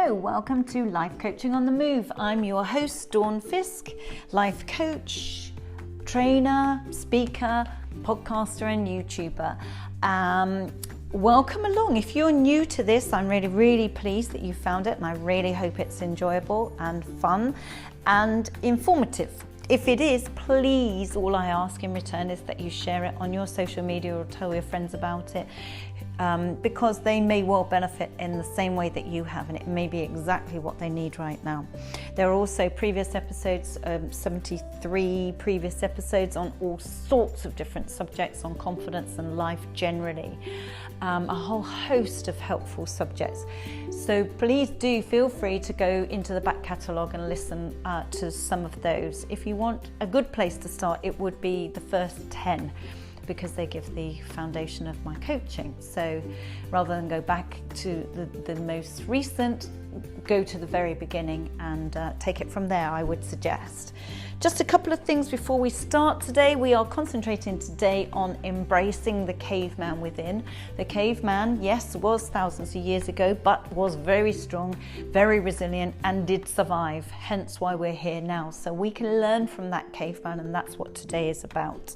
Hello, welcome to Life Coaching on the Move. I'm your host, Dawn Fiske, life coach, trainer, speaker, podcaster and YouTuber. Welcome along. If you're new to this, I'm really pleased that you found it, and I really hope it's enjoyable and fun and informative. If it is, please, all I ask in return is that you share it on your social media or tell your friends about it, because they may well benefit in the same way that you have, and it may be exactly what they need right now. There are also previous episodes, 73 previous episodes on all sorts of different subjects on confidence and life generally. A whole host of helpful subjects. So please do feel free to go into the back catalogue and listen to some of those. If you want a good place to start, it would be the first 10, because they give the foundation of my coaching. So rather than go back to the most recent, go to the very beginning and take it from there, I would suggest. Just a couple of things before we start today. We are concentrating today on embracing the caveman within. The caveman, yes, was thousands of years ago, but was very strong, very resilient, and did survive, hence why we're here now. So we can learn from that caveman, and that's what today is about.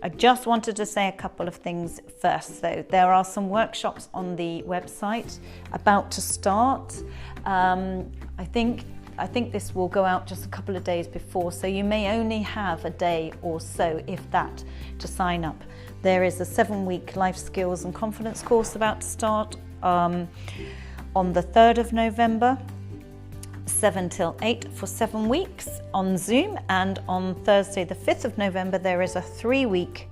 I just wanted to say a couple of things first, though. There are some workshops on the website about to start. I think this will go out just a couple of days before, so you may only have a day or so, if that, to sign up. There is a 7-week life skills and confidence course about to start on the 3rd of November, 7 till 8 for 7 weeks on Zoom, and on Thursday the 5th of November there is a 3-week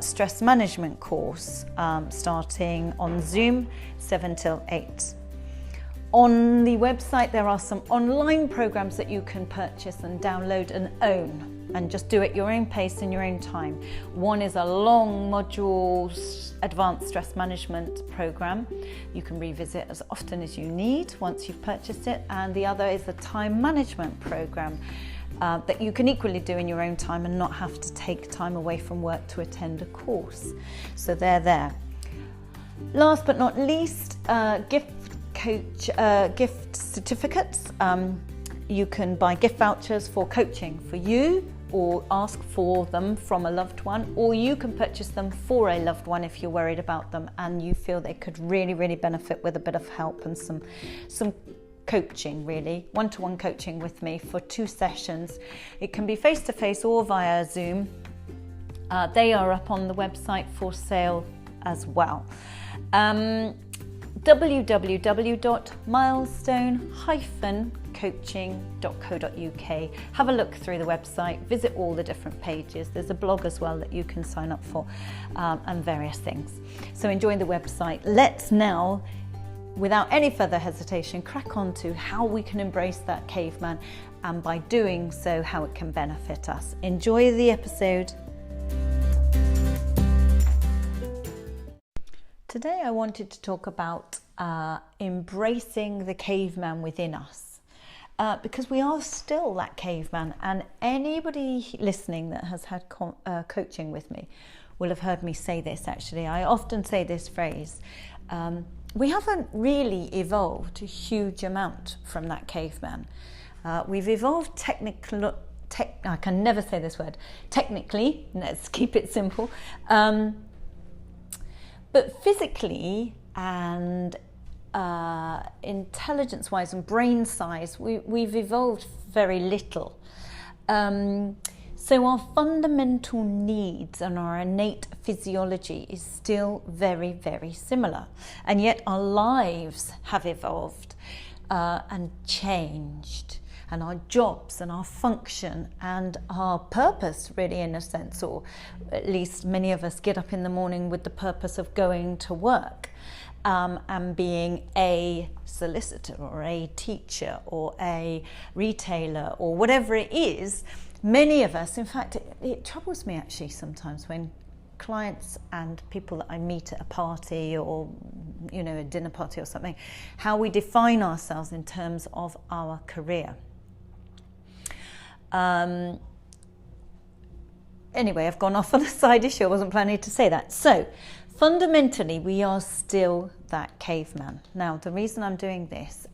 stress management course starting on Zoom, 7 till 8. On the website there are some online programs that you can purchase and download and own, and just do at your own pace in your own time. One is a long module advanced stress management program. You can revisit as often as you need once you've purchased it, and the other is a time management program that you can equally do in your own time and not have to take time away from work to attend a course. So they're there. Last but not least, gift certificates. You can buy gift vouchers for coaching for you, or ask for them from a loved one, or you can purchase them for a loved one if you're worried about them and you feel they could really benefit with a bit of help and some coaching, really one-to-one coaching with me for 2 sessions. It can be face-to-face or via Zoom. They are up on the website for sale as well. www.milestone-coaching.co.uk. Have a look through the website, visit all the different pages. There's a blog as well that you can sign up for, and various things. So enjoy the website. Let's now, without any further hesitation, crack on to how we can embrace that caveman, and by doing so, how it can benefit us. Enjoy the episode. Today I wanted to talk about embracing the caveman within us, because we are still that caveman, and anybody listening that has had coaching with me will have heard me say this. Actually, I often say this phrase. We haven't really evolved a huge amount from that caveman. We've evolved I can never say this word, technically, let's keep it simple. But physically and intelligence-wise and brain size, we've evolved very little. So our fundamental needs and our innate physiology is still very similar. And yet our lives have evolved and changed. And our jobs and our function and our purpose, really, in a sense, or at least many of us get up in the morning with the purpose of going to work, and being a solicitor or a teacher or a retailer or whatever it is. Many of us, in fact, it troubles me actually sometimes when clients and people that I meet at a party or, a dinner party or something, how we define ourselves in terms of our career. Anyway, I've gone off on a side issue. I wasn't planning to say that. So fundamentally, we are still that caveman. Now, the reason I'm doing this,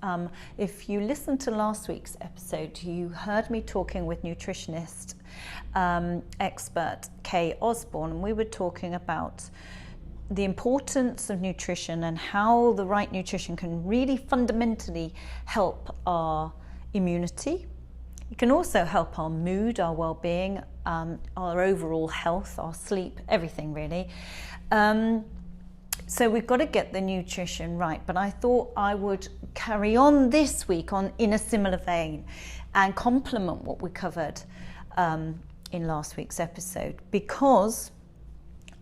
if you listened to last week's episode, you heard me talking with nutritionist expert Kay Osborne, and we were talking about the importance of nutrition and how the right nutrition can really fundamentally help our immunity. It can also help our mood, our well-being, our overall health, our sleep, everything really. So we've got to get the nutrition right, but I thought I would carry on this week in a similar vein and complement what we covered in last week's episode, because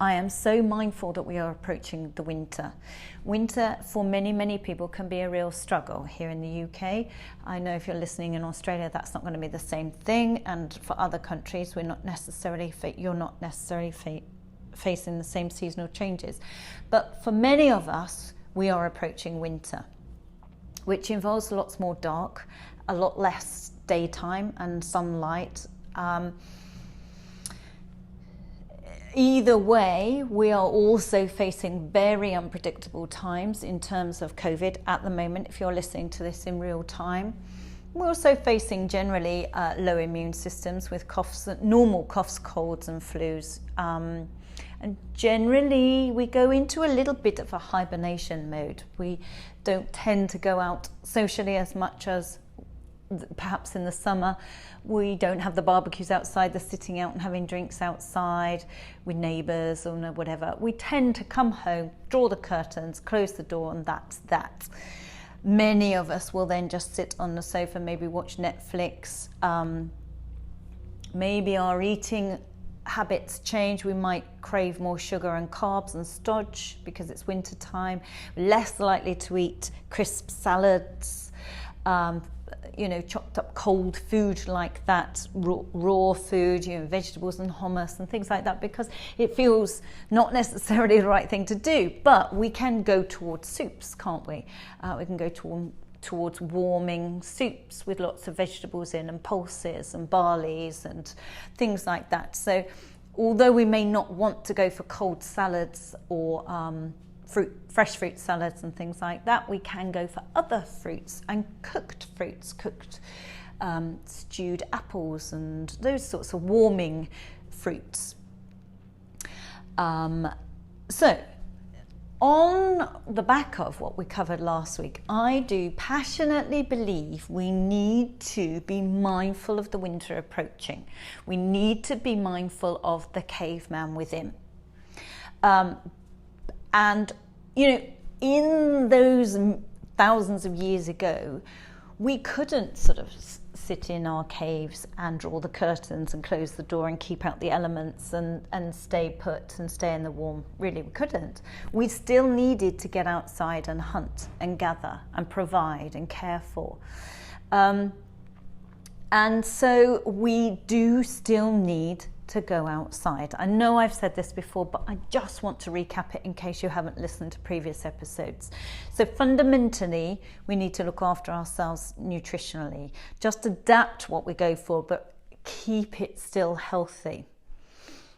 I am so mindful that we are approaching the winter. Winter for many people can be a real struggle here in the UK. I know if you're listening in Australia, that's not going to be the same thing, and for other countries, you're not necessarily facing the same seasonal changes. But for many of us, we are approaching winter, which involves lots more dark, a lot less daytime and sunlight. Either way, we are also facing very unpredictable times in terms of COVID at the moment, if you're listening to this in real time. We're also facing generally low immune systems with coughs, normal coughs, colds and flus. And generally we go into a little bit of a hibernation mode. We don't tend to go out socially as much as perhaps in the summer. We don't have the barbecues outside, the sitting out and having drinks outside with neighbours or whatever. We tend to come home, draw the curtains, close the door, and that's that. Many of us will then just sit on the sofa, maybe watch Netflix. Maybe our eating habits change. We might crave more sugar and carbs and stodge because it's winter time. Less likely to eat crisp salads, chopped up cold food like that, raw food, vegetables and hummus and things like that, because it feels not necessarily the right thing to do. But we can go towards soups, can't we? We can go towards warming soups with lots of vegetables in, and pulses and barleys and things like that. So although we may not want to go for cold salads or fresh fruit salads and things like that, we can go for other fruits and cooked fruits, stewed apples and those sorts of warming fruits. So on the back of what we covered last week, I do passionately believe we need to be mindful of the winter approaching. We need to be mindful of the caveman within. And, in those thousands of years ago, we couldn't sort of sit in our caves and draw the curtains and close the door and keep out the elements and stay put and stay in the warm. Really, we couldn't. We still needed to get outside and hunt and gather and provide and care for. And so we do still need to go outside. I know I've said this before, but I just want to recap it in case you haven't listened to previous episodes. So fundamentally, we need to look after ourselves nutritionally. Just adapt what we go for, but keep it still healthy.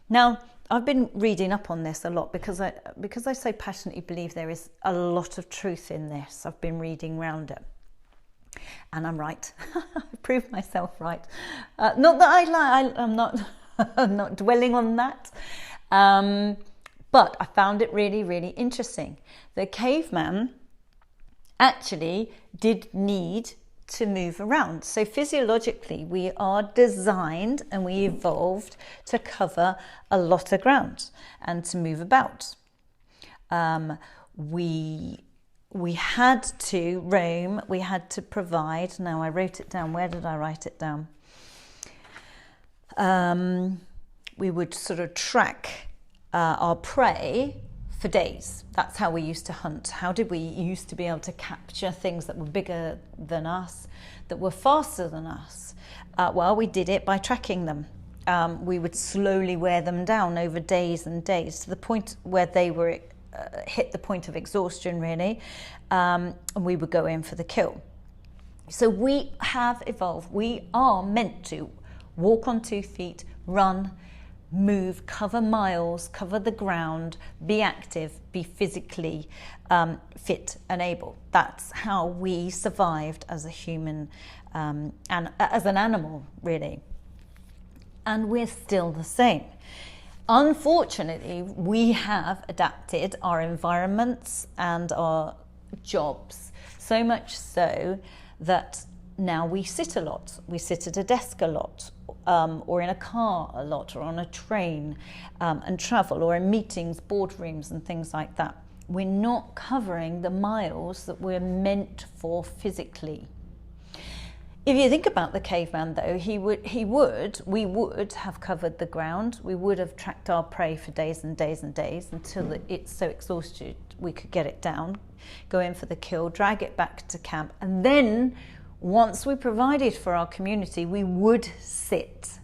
Now, I've been reading up on this a lot because I so passionately believe there is a lot of truth in this. I've been reading around it. And I'm right. I proved myself right. Not that I lie, I'm not dwelling on that. But I found it really, really interesting. The caveman actually did need to move around. So physiologically, we are designed and we evolved to cover a lot of ground and to move about. We had to roam, we had to provide. Now I wrote it down. Where did I write it down? We would sort of track our prey for days. That's how we used to hunt. How did we used to be able to capture things that were bigger than us, that were faster than us? Well, we did it by tracking them. We would slowly wear them down over days and days to the point where they were hit the point of exhaustion, really, and we would go in for the kill. So we have evolved. We are meant to walk on 2 feet, run, move, cover miles, cover the ground, be active, be physically fit and able. That's how we survived as a human and as an animal, really. And we're still the same. Unfortunately, we have adapted our environments and our jobs, so much so that now we sit a lot. We sit at a desk a lot, or in a car a lot, or on a train and travel, or in meetings, boardrooms and things like that. We're not covering the miles that we're meant for physically. If you think about the caveman, though, we would have covered the ground. We would have tracked our prey for days and days and days until it's so exhausted we could get it down, go in for the kill, drag it back to camp, and then once we provided for our community, we would sit.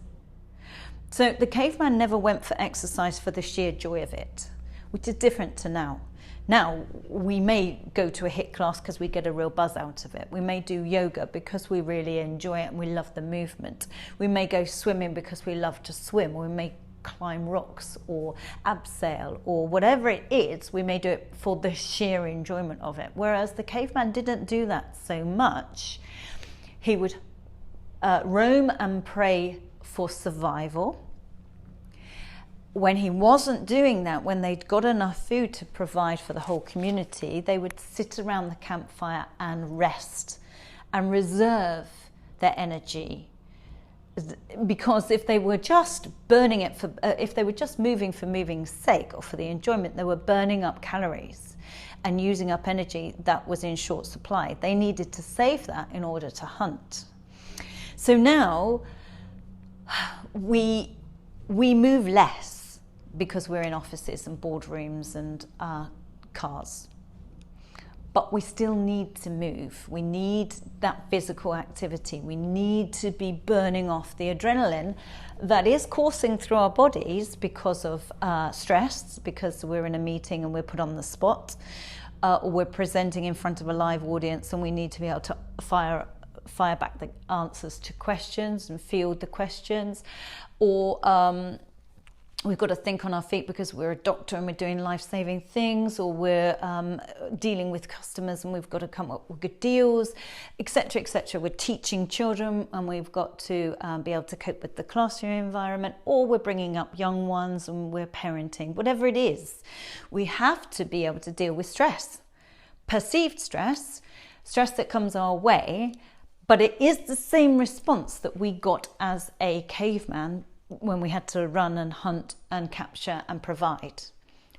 So the caveman never went for exercise for the sheer joy of it, which is different to now. Now, we may go to a HIIT class because we get a real buzz out of it. We may do yoga because we really enjoy it and we love the movement. We may go swimming because we love to swim. We may climb rocks or abseil or whatever it is. We may do it for the sheer enjoyment of it. Whereas the caveman didn't do that so much. He would roam and prey for survival. When he wasn't doing that, when they'd got enough food to provide for the whole community, they would sit around the campfire and rest and reserve their energy. Because if they were just burning it if they were just moving for moving's sake or for the enjoyment, they were burning up calories and using up energy that was in short supply. They needed to save that in order to hunt. So now we move less, because we're in offices and boardrooms and cars. But we still need to move. We need that physical activity. We need to be burning off the adrenaline that is coursing through our bodies because of stress, because we're in a meeting and we're put on the spot, or we're presenting in front of a live audience and we need to be able to fire back the answers to questions and field the questions, or we've got to think on our feet because we're a doctor and we're doing life-saving things, or we're dealing with customers and we've got to come up with good deals, etc., etc. We're teaching children and we've got to be able to cope with the classroom environment, or we're bringing up young ones and we're parenting. Whatever it is, we have to be able to deal with stress, perceived stress that comes our way, but it is the same response that we got as a caveman when we had to run and hunt and capture and provide.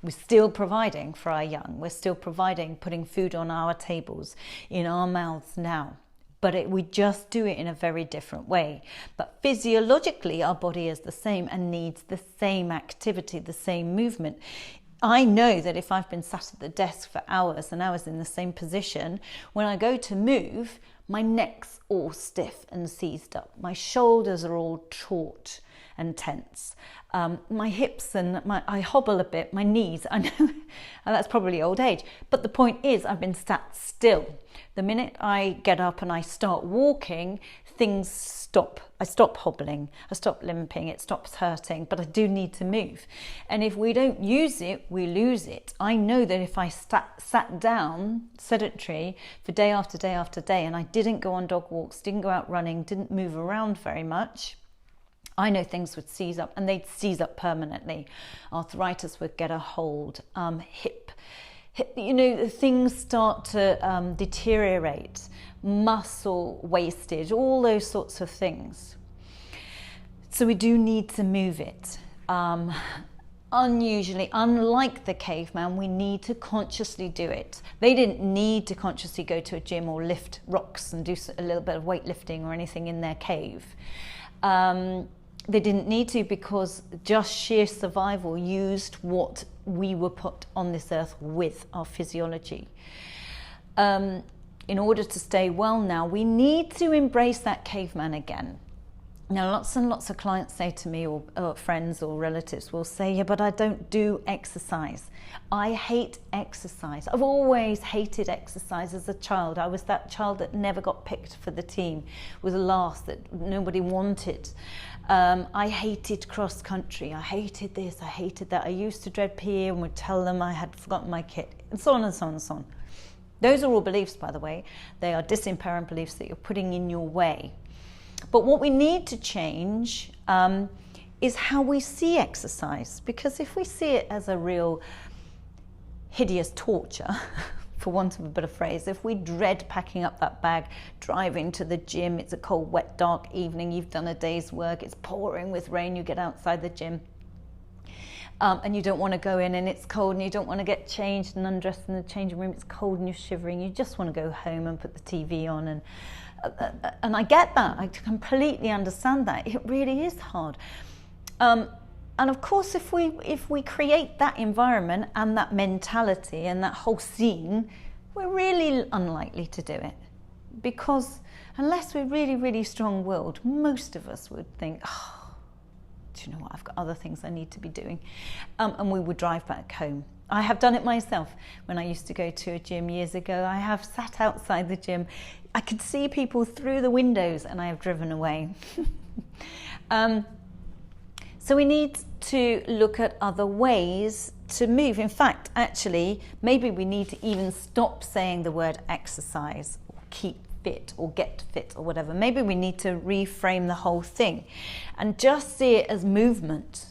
We're still providing for our young. We're still providing, putting food on our tables, in our mouths now. But we just do it in a very different way. But physiologically, our body is the same and needs the same activity, the same movement. I know that if I've been sat at the desk for hours and hours in the same position, when I go to move, my neck's all stiff and seized up. My shoulders are all taut and tense. My hips and I hobble a bit, my knees, I know, and that's probably old age. But the point is, I've been sat still. The minute I get up and I start walking, things stop. I stop hobbling, I stop limping, it stops hurting, but I do need to move. And if we don't use it, we lose it. I know that if I sat down, sedentary, for day after day after day, and I didn't go on dog walks, didn't go out running, didn't move around very much, I know things would seize up, and they'd seize up permanently. Arthritis would get a hold, hip, things start to deteriorate, muscle wastage, all those sorts of things. So we do need to move it. Unusually, unlike the caveman, we need to consciously do it. They didn't need to consciously go to a gym or lift rocks and do a little bit of weightlifting or anything in their cave. They didn't need to, because just sheer survival used what we were put on this earth with, our physiology. In order to stay well now, we need to embrace that caveman again. Now, lots and lots of clients say to me, or friends or relatives will say, yeah, but I don't do exercise. I hate exercise. I've always hated exercise as a child. I was that child that never got picked for the team, was last, that nobody wanted. I hated cross country. I hated this, I hated that. I used to dread PE and would tell them I had forgotten my kit, and so on and so on and so on. Those are all beliefs, by the way. They are disempowering beliefs that you're putting in your way. But what we need to change is how we see exercise. Because if we see it as a real hideous torture, for want of a better phrase, if we dread packing up that bag, driving to the gym, it's a cold, wet, dark evening, you've done a day's work, it's pouring with rain, you get outside the gym, and you don't want to go in and it's cold, and you don't want to get changed and undressed in the changing room, it's cold and you're shivering, you just want to go home and put the TV on, and I get that, I completely understand that, it really is hard. And of course, if we create that environment and that mentality and that whole scene, we're really unlikely to do it. Because unless we're really, really strong-willed, most of us would think, oh, do you know what, I've got other things I need to be doing. And we would drive back home. I have done it myself. When I used to go to a gym years ago, I have sat outside the gym. I could see people through the windows and I have driven away. So we need to look at other ways to move. In fact, actually, maybe we need to even stop saying the word exercise or keep fit or get fit or whatever. Maybe we need to reframe the whole thing and just see it as movement.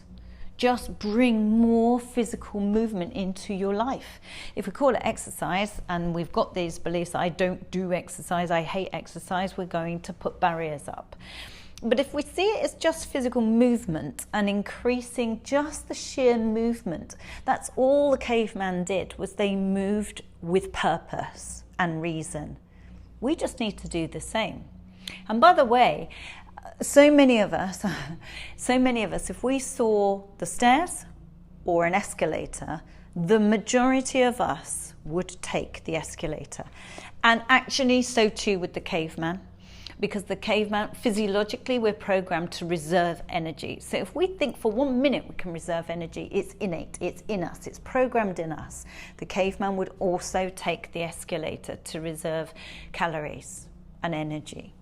Just bring more physical movement into your life. If we call it exercise and we've got these beliefs, I don't do exercise, I hate exercise, we're going to put barriers up. But if we see it as just physical movement and increasing just the sheer movement, that's all the caveman did, was they moved with purpose and reason. We just need to do the same. And by the way, so many of us, if we saw the stairs or an escalator, the majority of us would take the escalator. And actually, so too with the caveman. Because the caveman, physiologically, we're programmed to reserve energy. So if we think for 1 minute we can reserve energy, it's innate, it's in us, it's programmed in us. The caveman would also take the escalator to reserve calories and energy.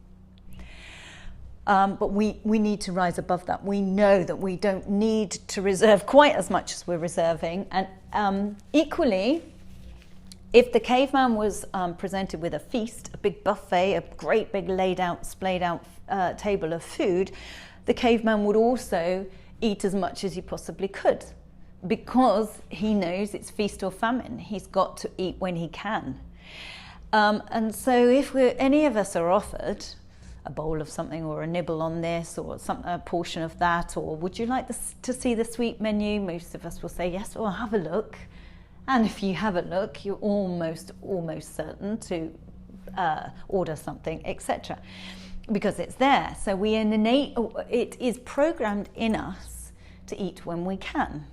But we need to rise above that. We know that we don't need to reserve quite as much as we're reserving. And equally, if the caveman was presented with a feast, a big buffet, a great big splayed out table of food, the caveman would also eat as much as he possibly could, because he knows it's feast or famine. He's got to eat when he can. And so if any of us are offered a bowl of something or a nibble on this or a portion of that, or would you like to see the sweet menu, most of us will say yes, well, have a look. And if you have a look, you're almost certain to order something, etc. Because it's there. So it is programmed in us to eat when we can.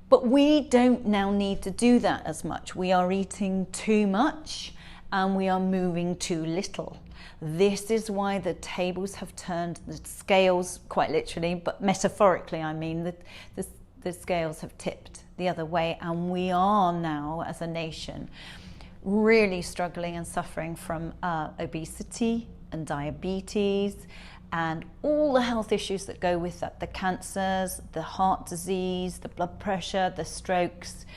But we don't now need to do that as much. We are eating too much and we are moving too little. This is why the tables have turned, the scales, quite literally, but metaphorically, I mean, the scales have tipped the other way, and we are now, as a nation, really struggling and suffering from obesity and diabetes and all the health issues that go with that, the cancers, the heart disease, the blood pressure, the strokes,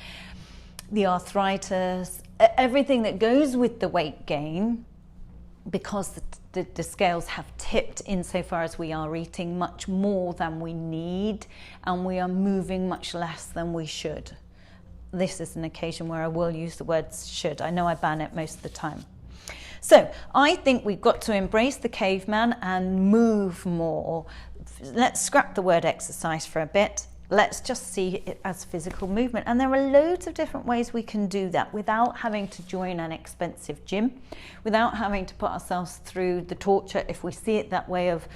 the arthritis, everything that goes with the weight gain, because the scales have tipped insofar as we are eating much more than we need and we are moving much less than we should. This is an occasion where I will use the word should. I know I ban it most of the time. So I think we've got to embrace the caveman and move more. Let's scrap the word exercise for a bit. Let's just see it as physical movement. And there are loads of different ways we can do that without having to join an expensive gym, without having to put ourselves through the torture, if we see it that way, of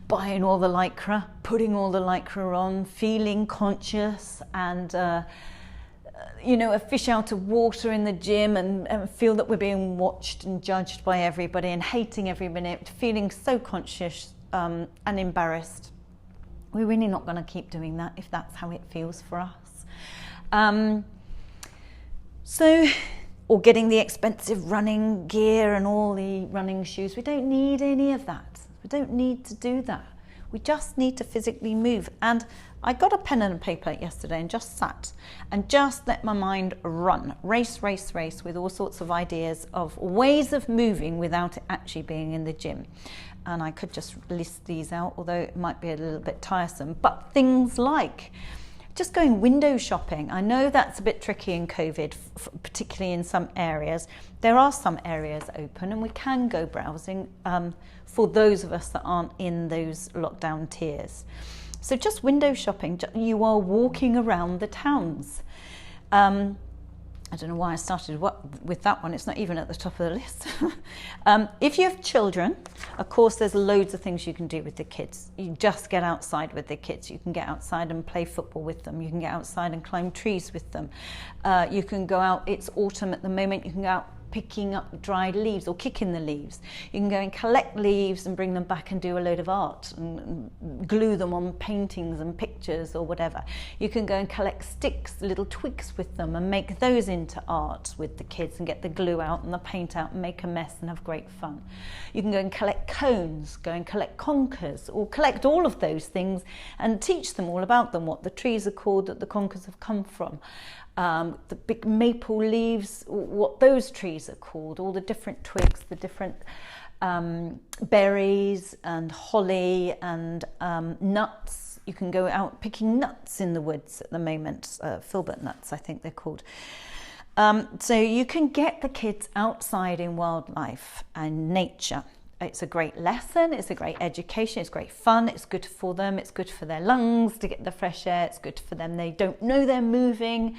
buying all the lycra, putting all the lycra on, feeling conscious and, a fish out of water in the gym and feel that we're being watched and judged by everybody and hating every minute, feeling so conscious and embarrassed. We're really not going to keep doing that if that's how it feels for us. Or getting the expensive running gear and all the running shoes. We don't need any of that. We don't need to do that. We just need to physically move. And I got a pen and a paper yesterday and just sat and just let my mind run. Race with all sorts of ideas of ways of moving without it actually being in the gym. And I could just list these out, although it might be a little bit tiresome. But things like just going window shopping. I know that's a bit tricky in COVID, particularly in some areas. There are some areas open and we can go browsing for those of us that aren't in those lockdown tiers. So just window shopping, you are walking around the towns. I don't know why I started with that one. It's not even at the top of the list. If you have children, of course, there's loads of things you can do with the kids. You just get outside with the kids. You can get outside and play football with them. You can get outside and climb trees with them. You can go out, it's autumn at the moment, you can go out picking up dried leaves or kicking the leaves. You can go and collect leaves and bring them back and do a load of art and glue them on paintings and pictures or whatever. You can go and collect sticks, little twigs with them and make those into art with the kids and get the glue out and the paint out and make a mess and have great fun. You can go and collect cones, go and collect conkers, or collect all of those things and teach them all about them, what the trees are called that the conkers have come from. The big maple leaves, what those trees are called, all the different twigs, the different berries and holly and nuts. You can go out picking nuts in the woods at the moment, filbert nuts I think they're called. So you can get the kids outside in wildlife and nature. It's a great lesson, it's a great education, it's great fun, it's good for them, it's good for their lungs to get the fresh air, it's good for them. They don't know they're moving,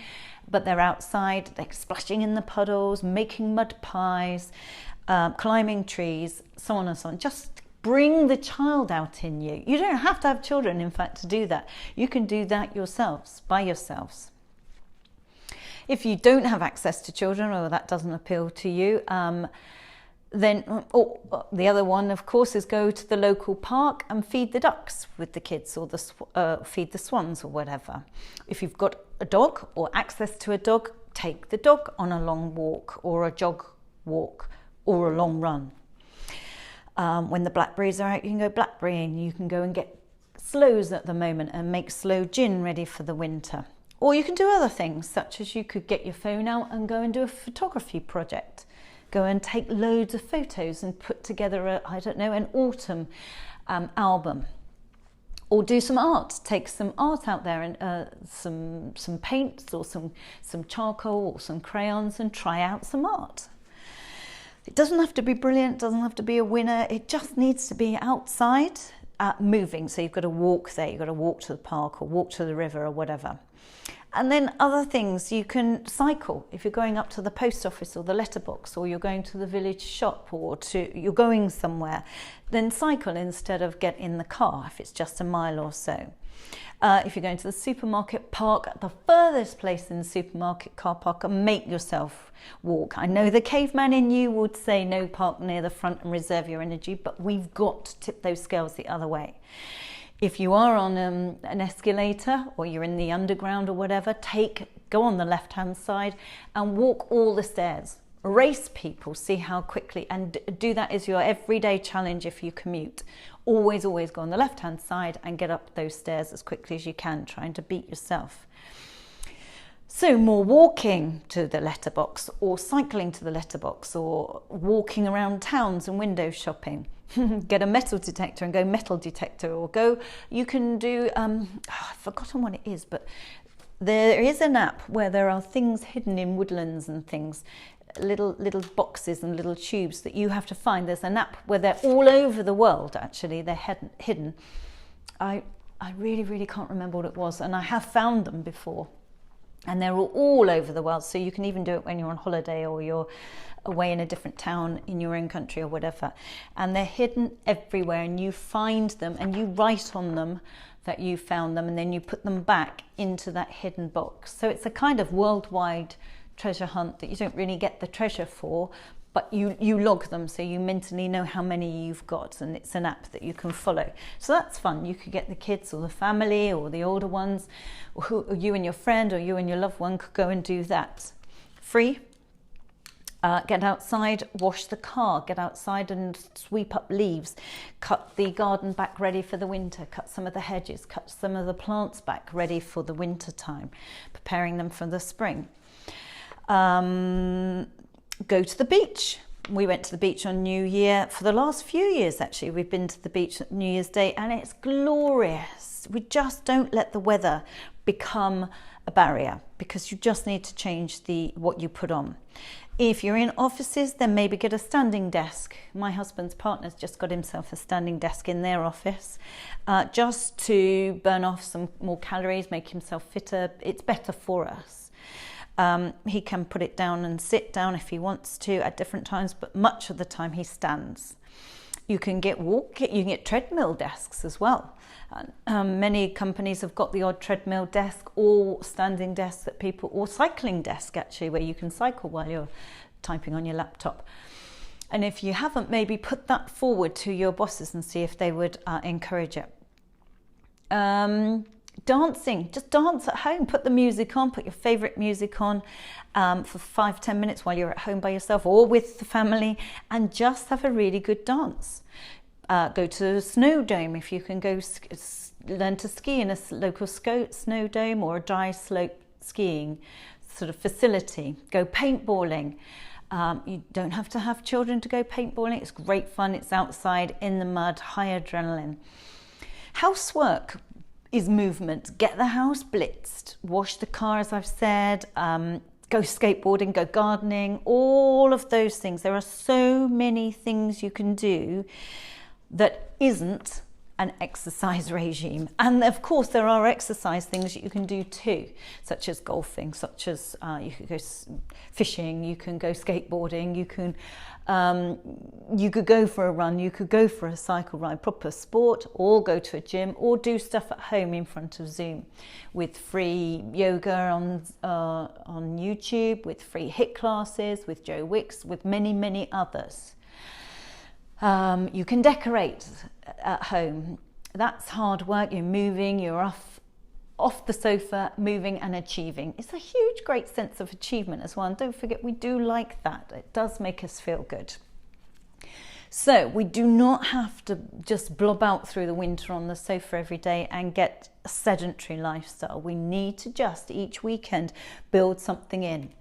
but they're outside, they're splashing in the puddles, making mud pies, climbing trees, so on and so on. Just bring the child out in you. You don't have to have children, in fact, to do that. You can do that yourselves, by yourselves. If you don't have access to children, or that doesn't appeal to you, then the other one, of course, is go to the local park and feed the ducks with the kids, or feed the swans or whatever. If you've got a dog or access to a dog, take the dog on a long walk or a jog walk or a long run. When the blackberries are out, you can go blackberrying. You can go and get sloes at the moment and make sloe gin ready for the winter. Or you can do other things, such as you could get your phone out and go and do a photography project. Go and take loads of photos and put together an autumn album. Or do some art. Take some art out there and some paints or some charcoal or some crayons and try out some art. It doesn't have to be brilliant, doesn't have to be a winner. It just needs to be outside, moving. So you've got to walk there, you've got to walk to the park or walk to the river or whatever. And then other things, you can cycle. If you're going up to the post office or the letterbox, or you're going to the village shop, or you're going somewhere, then cycle instead of get in the car if it's just a mile or so. If you're going to the supermarket, park at the furthest place in the supermarket car park and make yourself walk. I know the caveman in you would say no, park near the front and reserve your energy, but we've got to tip those scales the other way. If you are on an escalator or you're in the underground or whatever, go on the left-hand side and walk all the stairs. Race people, see how quickly, and do that as your everyday challenge if you commute. Always go on the left-hand side and get up those stairs as quickly as you can, trying to beat yourself. So more walking to the letterbox, or cycling to the letterbox, or walking around towns and window shopping. Get a metal detector and go metal detector, or you can do, I've forgotten what it is, but there is an app where there are things hidden in woodlands and things, little boxes and little tubes that you have to find. There's an app where they're all over the world, actually, they're hidden. I really can't remember what it was, and I have found them before. And they're all over the world, so you can even do it when you're on holiday or you're away in a different town in your own country or whatever. And they're hidden everywhere, and you find them and you write on them that you found them, and then you put them back into that hidden box. So it's a kind of worldwide treasure hunt that you don't really get the treasure for, but you log them so you mentally know how many you've got, and it's an app that you can follow. So that's fun. You could get the kids or the family or the older ones, or you and your friend or you and your loved one could go and do that. Free. Get outside, wash the car, get outside and sweep up leaves, cut the garden back ready for the winter, cut some of the hedges, cut some of the plants back ready for the winter time, preparing them for the spring. Go to the beach. We went to the beach on New Year. For the last few years, actually, we've been to the beach at New Year's Day, and it's glorious. We just don't let the weather become a barrier, because you just need to change what you put on. If you're in offices, then maybe get a standing desk. My husband's partner's just got himself a standing desk in their office, just to burn off some more calories, make himself fitter. It's better for us. He can put it down and sit down if he wants to at different times, but much of the time he stands. You can get treadmill desks as well. Many companies have got the odd treadmill desk or standing desk or cycling desk actually, where you can cycle while you're typing on your laptop. And if you haven't, maybe put that forward to your bosses and see if they would encourage it. Dancing, just dance at home. Put the music on, put your favorite music on for 5-10 minutes while you're at home by yourself or with the family, and just have a really good dance. Go to a snow dome if you can go learn to ski in a local snow dome or a dry slope skiing sort of facility. Go paintballing. You don't have to have children to go paintballing. It's great fun. It's outside in the mud, high adrenaline. Housework is movement. Get the house blitzed. Wash the car, as I've said. Go skateboarding, go gardening, all of those things. There are so many things you can do that isn't an exercise regime. And of course, there are exercise things that you can do too, such as golfing, such as you could go fishing, you can go skateboarding, you could go for a run, you could go for a cycle ride, proper sport, or go to a gym, or do stuff at home in front of Zoom with free yoga on YouTube, with free HIIT classes, with Joe Wicks, with many, many others. You can decorate at home. That's hard work. You're moving, you're off the sofa, moving and achieving. It's a huge, great sense of achievement as well. And don't forget, we do like that. It does make us feel good. So we do not have to just blob out through the winter on the sofa every day and get a sedentary lifestyle. We need to just each weekend build something in.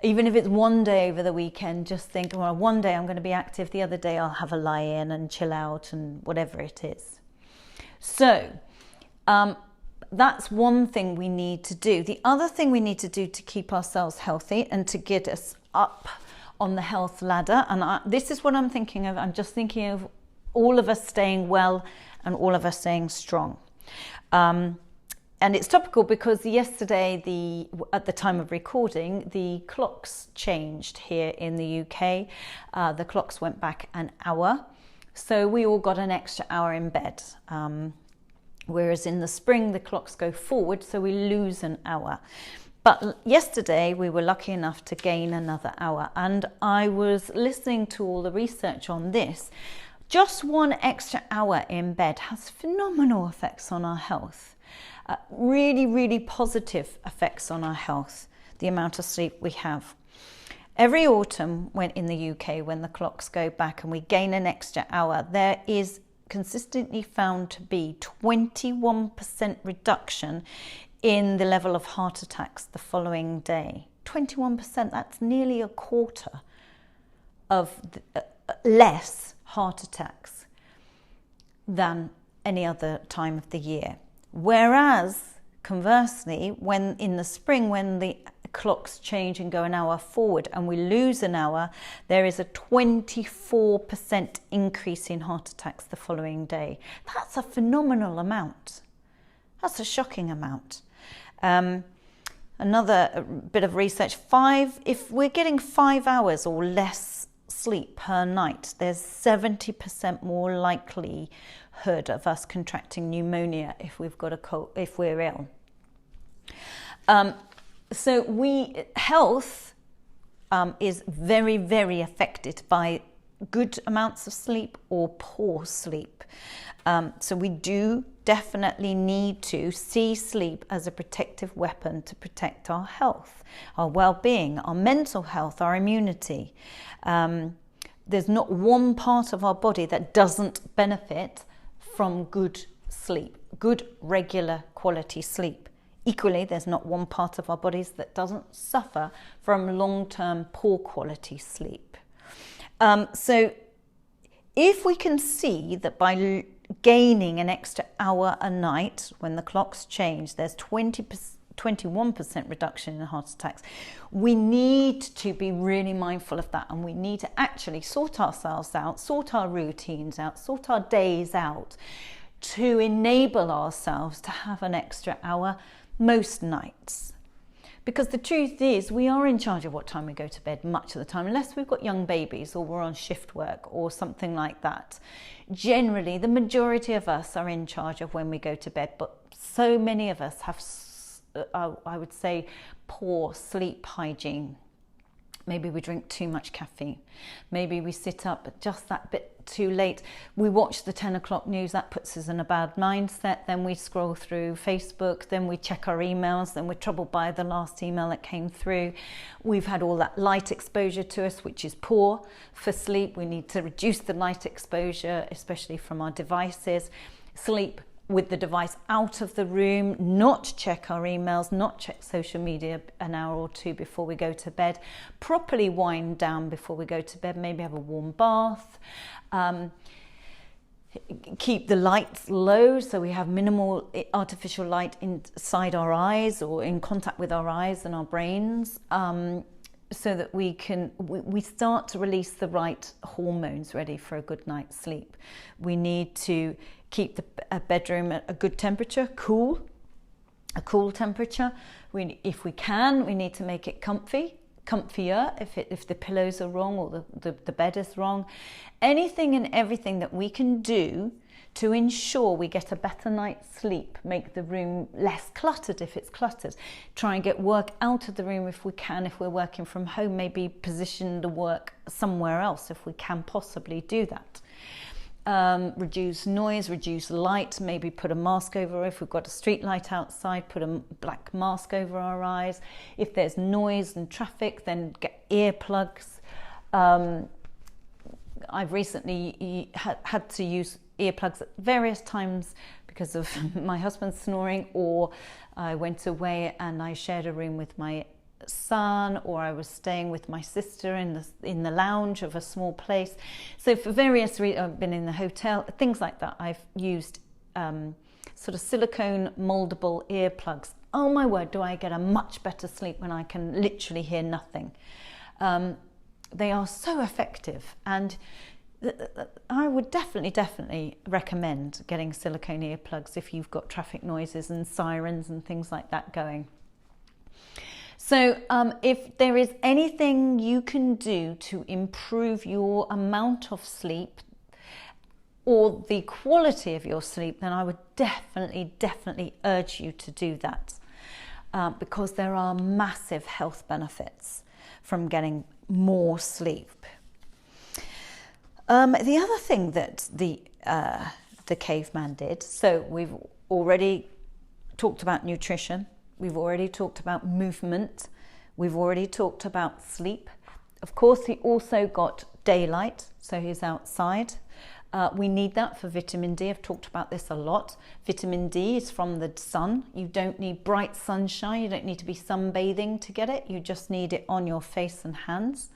Even if it's one day over the weekend, just think, well, one day I'm going to be active, the other day I'll have a lie-in and chill out and whatever it is. So that's one thing we need to do. The other thing we need to do to keep ourselves healthy and to get us up on the health ladder, and this is what I'm thinking of. I'm just thinking of all of us staying well and all of us staying strong. And it's topical because yesterday, at the time of recording, the clocks changed here in the UK. The clocks went back an hour. So we all got an extra hour in bed. Whereas in the spring, the clocks go forward, so we lose an hour. But yesterday, we were lucky enough to gain another hour. And I was listening to all the research on this. Just one extra hour in bed has phenomenal effects on our health. Really, really positive effects on our health, the amount of sleep we have. Every autumn, when in the UK, when the clocks go back and we gain an extra hour, there is consistently found to be 21% reduction in the level of heart attacks the following day. 21%, that's nearly a quarter of less heart attacks than any other time of the year. Whereas, conversely, when in the spring, when the clocks change and go an hour forward and we lose an hour, there is a 24% increase in heart attacks the following day. That's a phenomenal amount. That's a shocking amount. Another bit of research, if we're getting 5 hours or less sleep per night, there's 70% more likelihood of us contracting pneumonia if we've got a cold, if we're ill. So health is very, very affected by good amounts of sleep or poor sleep. So we do definitely need to see sleep as a protective weapon to protect our health, our well-being, our mental health, our immunity. There's not one part of our body that doesn't benefit from good sleep, good regular quality sleep. Equally, there's not one part of our bodies that doesn't suffer from long-term poor quality sleep. So if we can see that by gaining an extra hour a night when the clocks change, there's 21% reduction in heart attacks, we need to be really mindful of that, and we need to actually sort ourselves out, sort our routines out, sort our days out to enable ourselves to have an extra hour most nights. Because the truth is, we are in charge of what time we go to bed much of the time, unless we've got young babies or we're on shift work or something like that. Generally, the majority of us are in charge of when we go to bed, but so many of us have, I would say, poor sleep hygiene. Maybe we drink too much caffeine. Maybe we sit up just that bit too late. We watch the 10 o'clock news, that puts us in a bad mindset. Then we scroll through Facebook, then we check our emails, then we're troubled by the last email that came through. We've had all that light exposure to us, which is poor for sleep. We need to reduce the light exposure, especially from our devices. Sleep with the device out of the room, not check our emails, not check social media an hour or two before we go to bed, properly wind down before we go to bed, maybe have a warm bath, keep the lights low so we have minimal artificial light inside our eyes or in contact with our eyes and our brains, so that we start to release the right hormones ready for a good night's sleep. We need to keep the bedroom at a good temperature, a cool temperature. If we can, we need to make it comfier if the pillows are wrong or the bed is wrong. Anything and everything that we can do to ensure we get a better night's sleep, make the room less cluttered if it's cluttered, try and get work out of the room if we can, if we're working from home, maybe position the work somewhere else if we can possibly do that. Reduce noise, reduce light, maybe put a mask over. If we've got a street light outside, put a black mask over our eyes. If there's noise and traffic, then get earplugs. I've recently had to use earplugs at various times because of my husband snoring, or I went away and I shared a room with my son, or I was staying with my sister in the lounge of a small place. So for various reasons, I've been in the hotel, things like that. I've used sort of silicone moldable earplugs. Oh my word, do I get a much better sleep when I can literally hear nothing. They are so effective, and I would definitely recommend getting silicone earplugs if you've got traffic noises and sirens and things like that going. So if there is anything you can do to improve your amount of sleep or the quality of your sleep, then I would definitely urge you to do that, because there are massive health benefits from getting more sleep. The other thing that the caveman did, so we've already talked about nutrition, we've already talked about movement, we've already talked about sleep. Of course, he also got daylight, so he's outside. We need that for vitamin D. I've talked about this a lot. Vitamin D is from the sun. You don't need bright sunshine. You don't need to be sunbathing to get it. You just need it on your face and hands.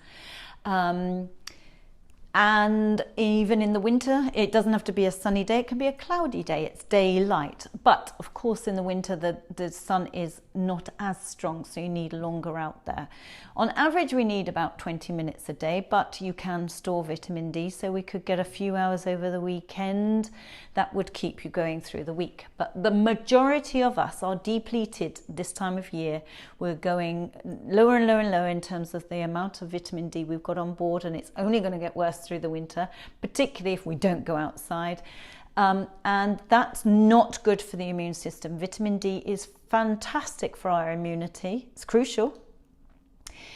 And even in the winter, it doesn't have to be a sunny day. It can be a cloudy day. It's daylight. But of course, in the winter, the sun is not as strong, so you need longer out there. On average, we need about 20 minutes a day, but you can store vitamin D, so we could get a few hours over the weekend. That would keep you going through the week. But the majority of us are depleted this time of year. We're going lower and lower and lower in terms of the amount of vitamin D we've got on board, and it's only going to get worse through the winter, particularly if we don't go outside. And that's not good for the immune system. Vitamin D is fantastic for our immunity. It's crucial.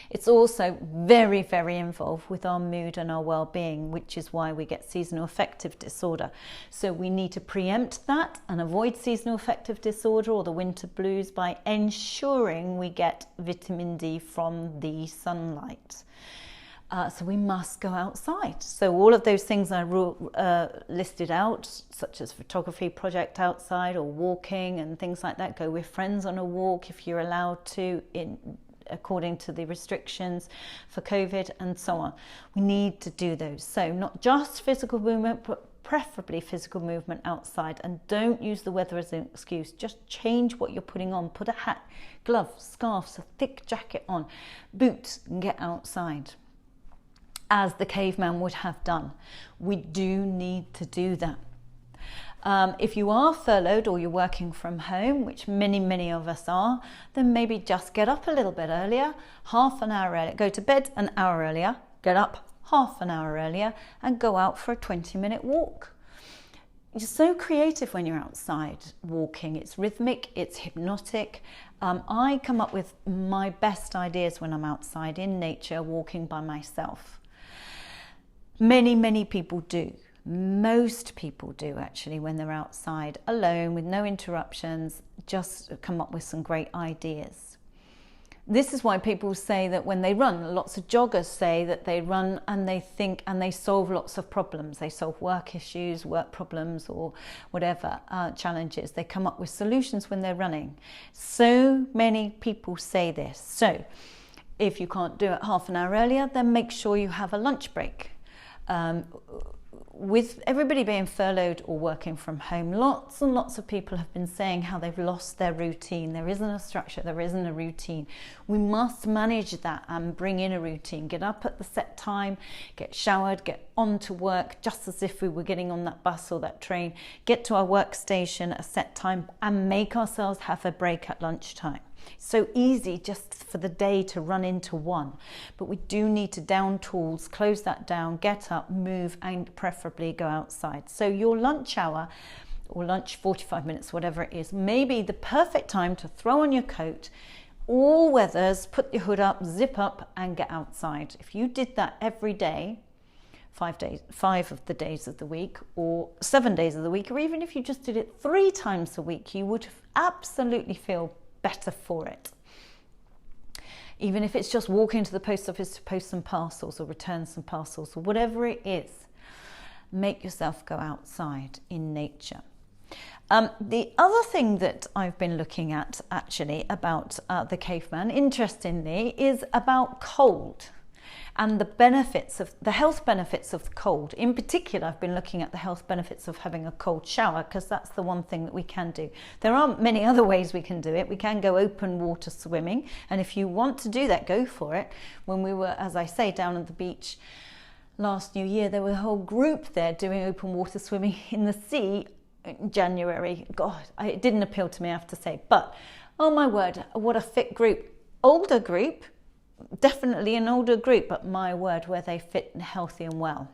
It's also very, very involved with our mood and our well-being, which is why we get seasonal affective disorder. So we need to preempt that and avoid seasonal affective disorder or the winter blues by ensuring we get vitamin D from the sunlight. So we must go outside. So all of those things I listed out, such as photography project outside or walking and things like that, go with friends on a walk if you're allowed to, according to the restrictions for COVID and so on. We need to do those. So not just physical movement, but preferably physical movement outside. And don't use the weather as an excuse. Just change what you're putting on. Put a hat, gloves, scarves, a thick jacket on, boots, and get outside, as the caveman would have done. We do need to do that. If you are furloughed or you're working from home, which many of us are, then maybe just get up a little bit earlier, half an hour earlier. Go to bed an hour earlier, get up half an hour earlier, and go out for a 20-minute walk. You're so creative when you're outside walking. It's rhythmic, it's hypnotic. I come up with my best ideas when I'm outside in nature, walking by myself. Many people do. Most people do actually when they're outside alone with no interruptions, just come up with some great ideas. This is why people say that when they run, lots of joggers say that they run and they think and they solve lots of problems. They solve work issues, work problems, or whatever challenges. They come up with solutions when they're running. So many people say this. So if you can't do it half an hour earlier, then make sure you have a lunch break. With everybody being furloughed or working from home, lots and lots of people have been saying how they've lost their routine. There isn't a structure, there isn't a routine. We must manage that and bring in a routine. Get up at the set time, get showered, get on to work just as if we were getting on that bus or that train, get to our workstation at a set time and make ourselves have a break at lunchtime. So easy just for the day to run into one, but we do need to down tools, close that down, get up, move, and preferably go outside. So your lunch hour or lunch 45 minutes, whatever it is, may be the perfect time to throw on your coat, all weathers, put your hood up, zip up, and get outside. If you did that every day, 5 of the days of the week or 7 days of the week, or even if you just did it 3 times a week, you would absolutely feel better for it. Even if it's just walking to the post office to post some parcels or return some parcels or whatever it is, make yourself go outside in nature. The other thing that I've been looking at actually about the caveman, interestingly, is about cold and the benefits of the health benefits of the cold. In particular, I've been looking at the health benefits of having a cold shower, because that's the one thing that we can do. There aren't many other ways we can do it. We can go open water swimming, and if you want to do that, go for it. When we were, as I say, down at the beach last New Year, there were a whole group there doing open water swimming in the sea in January. God, it didn't appeal to me, I have to say, but oh my word, what a fit group. Older group, definitely an older group, but my word, where they fit and healthy and well.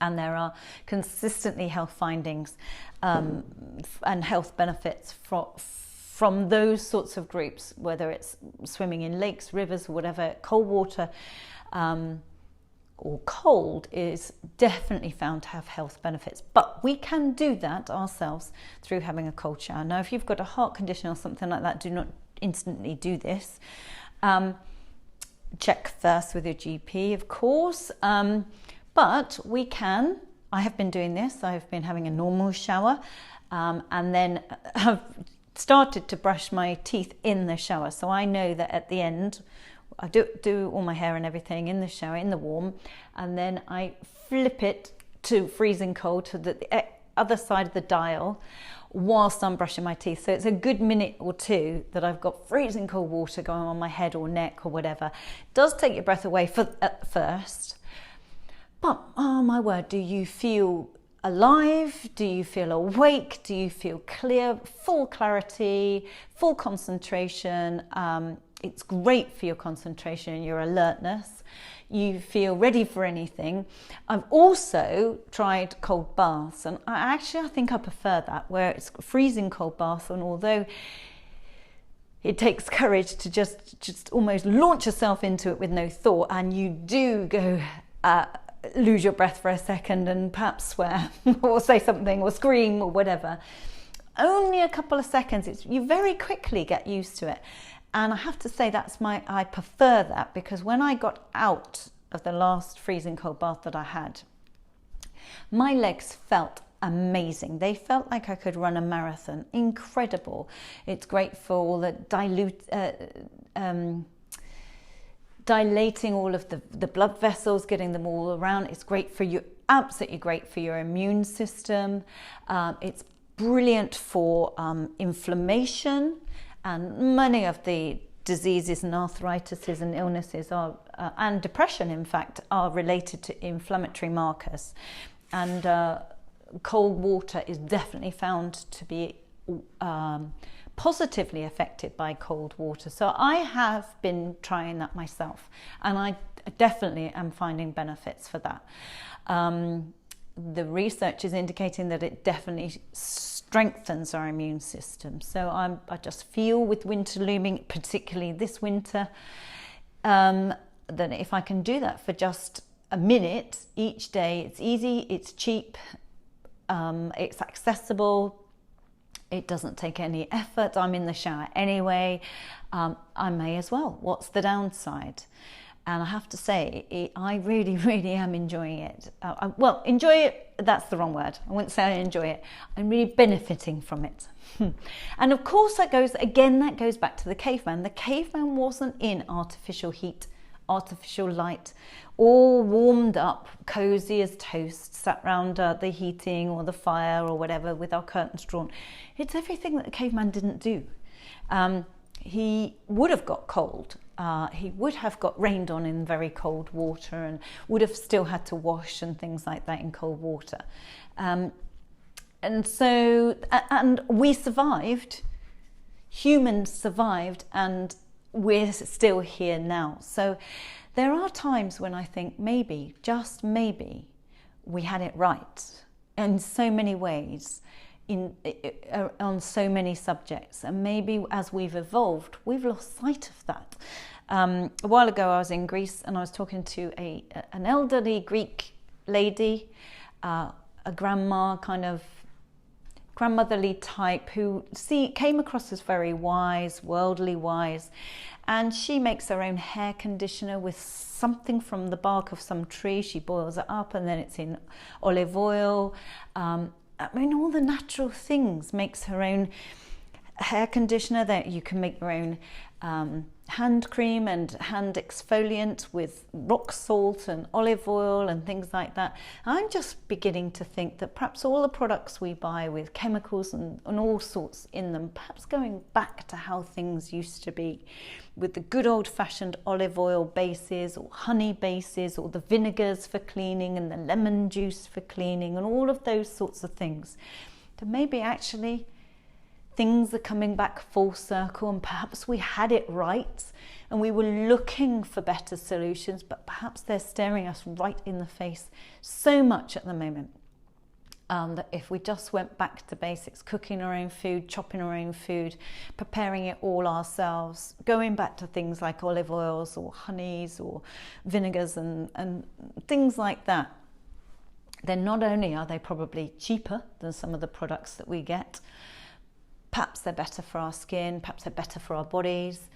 And there are consistently health findings and health benefits from those sorts of groups, whether it's swimming in lakes, rivers, or whatever. Cold water or cold is definitely found to have health benefits, but we can do that ourselves through having a cold shower. Now, if you've got a heart condition or something like that, do not instantly do this. Check first with your GP, of course, but we can. I have been doing this. I have been having a normal shower and then have started to brush my teeth in the shower. So I know that at the end, I do all my hair and everything in the shower, in the warm, and then I flip it to freezing cold to the other side of the dial whilst I'm brushing my teeth. So it's a good minute or two that I've got freezing cold water going on my head or neck or whatever. It does take your breath away at first, but oh my word, do you feel alive? Do you feel awake? Do you feel clear, full clarity, full concentration? It's great for your concentration and your alertness. You feel ready for anything. I've also tried cold baths, and I think I prefer that, where it's freezing cold bath, and although it takes courage to just almost launch yourself into it with no thought, and you do go lose your breath for a second and perhaps swear or say something or scream or whatever. Only a couple of seconds. You very quickly get used to it. And I have to say I prefer that, because when I got out of the last freezing cold bath that I had, my legs felt amazing. They felt like I could run a marathon. Incredible. It's great for all the dilating all of the blood vessels, getting them all around. It's great for you, absolutely great for your immune system. It's brilliant for inflammation, and many of the diseases and arthritis and illnesses are, and depression in fact, are related to inflammatory markers. And cold water is definitely found to be positively affected by cold water. So I have been trying that myself, and I definitely am finding benefits for that. The research is indicating that it definitely strengthens our immune system. So I just feel, with winter looming, particularly this winter, that if I can do that for just a minute each day, it's easy, it's cheap, it's accessible, it doesn't take any effort. I'm in the shower anyway. I may as well. What's the downside? And I have to say, I really, really am enjoying it. Well, enjoy it, that's the wrong word. I wouldn't say I enjoy it. I'm really benefiting from it. And of course, that goes back to the caveman. The caveman wasn't in artificial heat, artificial light, all warmed up, cozy as toast, sat round the heating or the fire or whatever with our curtains drawn. It's everything that the caveman didn't do. He would have got cold. He would have got rained on in very cold water, and would have still had to wash and things like that in cold water. And we survived, humans survived, and we're still here now. So there are times when I think maybe, just maybe, we had it right in so many ways, on so many subjects, and maybe as we've evolved, we've lost sight of that. A while ago I was in Greece, and I was talking to an elderly Greek lady, a grandma, kind of grandmotherly type, who came across as very wise, worldly wise, and she makes her own hair conditioner with something from the bark of some tree. She boils it up, and then it's in olive oil. I mean, all the natural things. Makes her own hair conditioner, that you can make your own hand cream and hand exfoliant with rock salt and olive oil and things like that. I'm just beginning to think that perhaps all the products we buy with chemicals and all sorts in them, perhaps going back to how things used to be, with the good old-fashioned olive oil bases or honey bases, or the vinegars for cleaning and the lemon juice for cleaning and all of those sorts of things, that maybe actually things are coming back full circle, and perhaps we had it right and we were looking for better solutions, but perhaps they're staring us right in the face so much at the moment, that if we just went back to basics, cooking our own food, chopping our own food, preparing it all ourselves, going back to things like olive oils or honeys or vinegars and things like that, then not only are they probably cheaper than some of the products that we get, perhaps they're better for our skin, perhaps they're better for our bodies.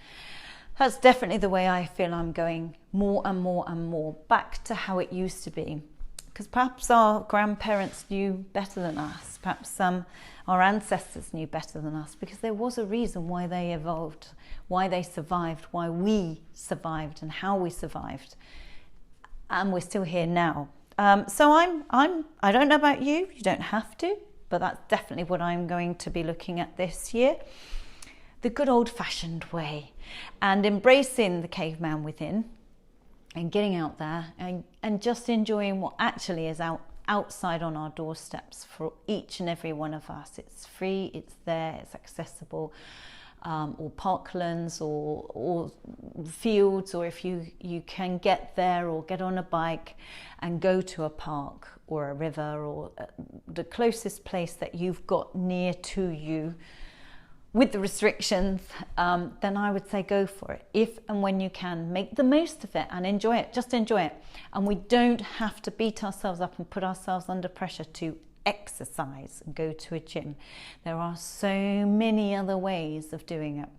That's definitely the way I feel I'm going, more and more and more back to how it used to be. Because perhaps our grandparents knew better than us, perhaps our ancestors knew better than us, because there was a reason why they evolved, why they survived, why we survived and how we survived. And we're still here now. So I don't know about you, you don't have to, but that's definitely what I'm going to be looking at this year. The good old-fashioned way, and embracing the caveman within, and getting out there and just enjoying what actually is outside on our doorsteps for each and every one of us. It's free, it's there, it's accessible, or parklands or fields, or if you can get there or get on a bike and go to a park or a river or the closest place that you've got near to you. with the restrictions, then I would say go for it. If and when you can, make the most of it and enjoy it. Just enjoy it. And we don't have to beat ourselves up and put ourselves under pressure to exercise and go to a gym. There are so many other ways of doing it.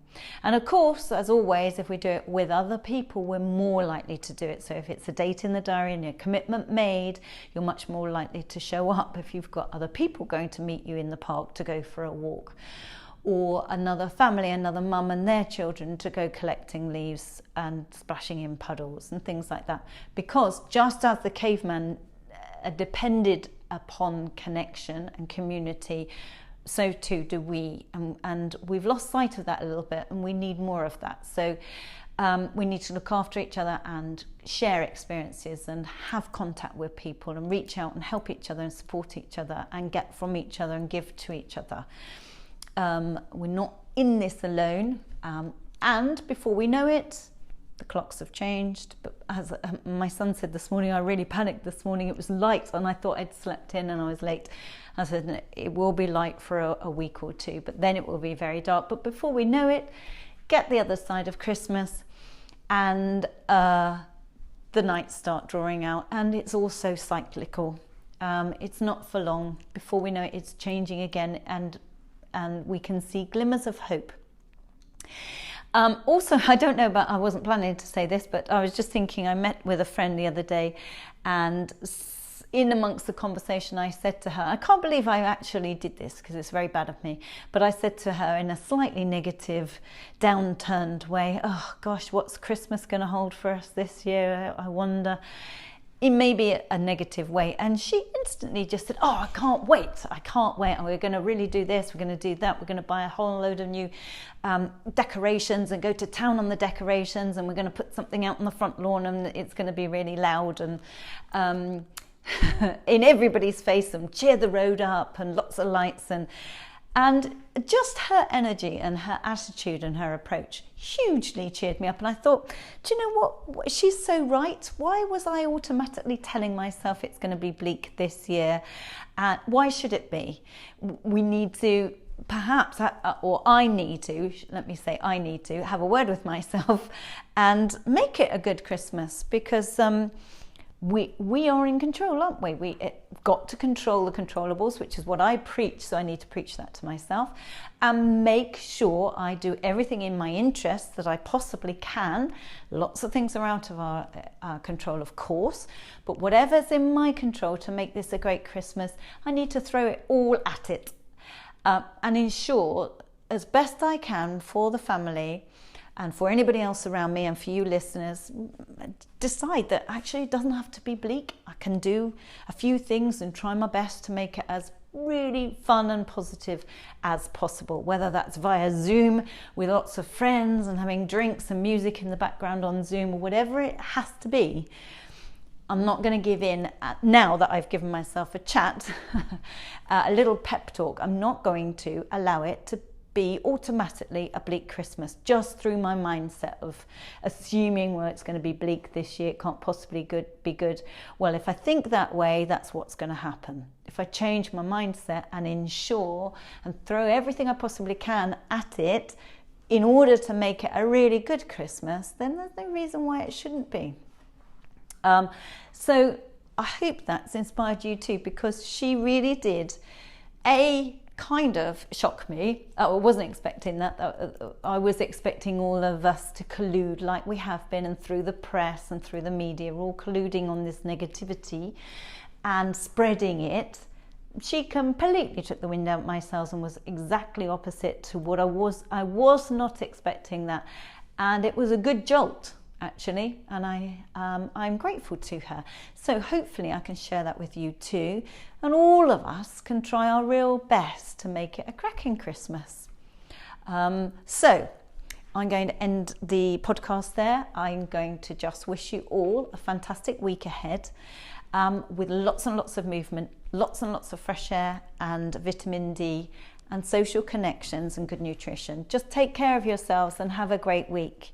And of course, as always, if we do it with other people, we're more likely to do it. So if it's a date in the diary and a commitment made, you're much more likely to show up if you've got other people going to meet you in the park to go for a walk, or another family, another mum and their children to go collecting leaves and splashing in puddles and things like that. Because just as the caveman depended upon connection and community, so too do we, and we've lost sight of that a little bit, and we need more of that. So we need to look after each other and share experiences and have contact with people and reach out and help each other and support each other and get from each other and give to each other. We're not in this alone, and before we know it, the clocks have changed. But as my son said this morning, I really panicked this morning. It was light and I thought I'd slept in and I was late. I said it will be light for a week or two, but then it will be very dark. But before we know it, get the other side of Christmas, and the nights start drawing out, and it's also cyclical. It's not for long. Before we know it, it's changing again, and we can see glimmers of hope. Also, I don't know about, I wasn't planning to say this, but I was just thinking, I met with a friend the other day, and in amongst the conversation I said to her, I can't believe I actually did this because it's very bad of me, but I said to her in a slightly negative, downturned way, oh gosh, what's Christmas going to hold for us this year? I wonder. In maybe a negative way, and she instantly just said, oh, I can't wait, and we're going to really do this, we're going to do that, we're going to buy a whole load of new decorations and go to town on the decorations, and we're going to put something out on the front lawn, and it's going to be really loud and in everybody's face, and cheer the road up and lots of lights, and just her energy and her attitude and her approach hugely cheered me up. And I thought, do you know what? She's so right. Why was I automatically telling myself it's going to be bleak this year? Why should it be? We need to perhaps, or I need to have a word with myself and make it a good Christmas, because we are in control, aren't we? We've got to control the controllables, which is what I preach, so I need to preach that to myself, and make sure I do everything in my interest that I possibly can. Lots of things are out of our control, of course, but whatever's in my control to make this a great Christmas, I need to throw it all at it, and ensure as best I can for the family, and for anybody else around me, and for you listeners, decide that actually it doesn't have to be bleak. I can do a few things and try my best to make it as really fun and positive as possible, whether that's via Zoom with lots of friends and having drinks and music in the background on Zoom, or whatever it has to be. I'm not going to give in now that I've given myself a chat, a little pep talk. I'm not going to allow it to be automatically a bleak Christmas just through my mindset of assuming, well, it's going to be bleak this year, it can't possibly be good. Well, if I think that way, that's what's going to happen. If I change my mindset and ensure and throw everything I possibly can at it in order to make it a really good Christmas, then there's no reason why it shouldn't be. So I hope that's inspired you too, because she really did kind of shock me. I wasn't expecting that. I was expecting all of us to collude like we have been, and through the press and through the media, we're all colluding on this negativity and spreading it. She completely took the wind out of my sails and was exactly opposite to what I was not expecting that. And it was a good jolt, actually, and I'm grateful to her. So hopefully I can share that with you too, and all of us can try our real best to make it a cracking Christmas. So I'm going to end the podcast there. I'm going to just wish you all a fantastic week ahead, with lots and lots of movement, lots and lots of fresh air and vitamin D and social connections and good nutrition. Just take care of yourselves and have a great week.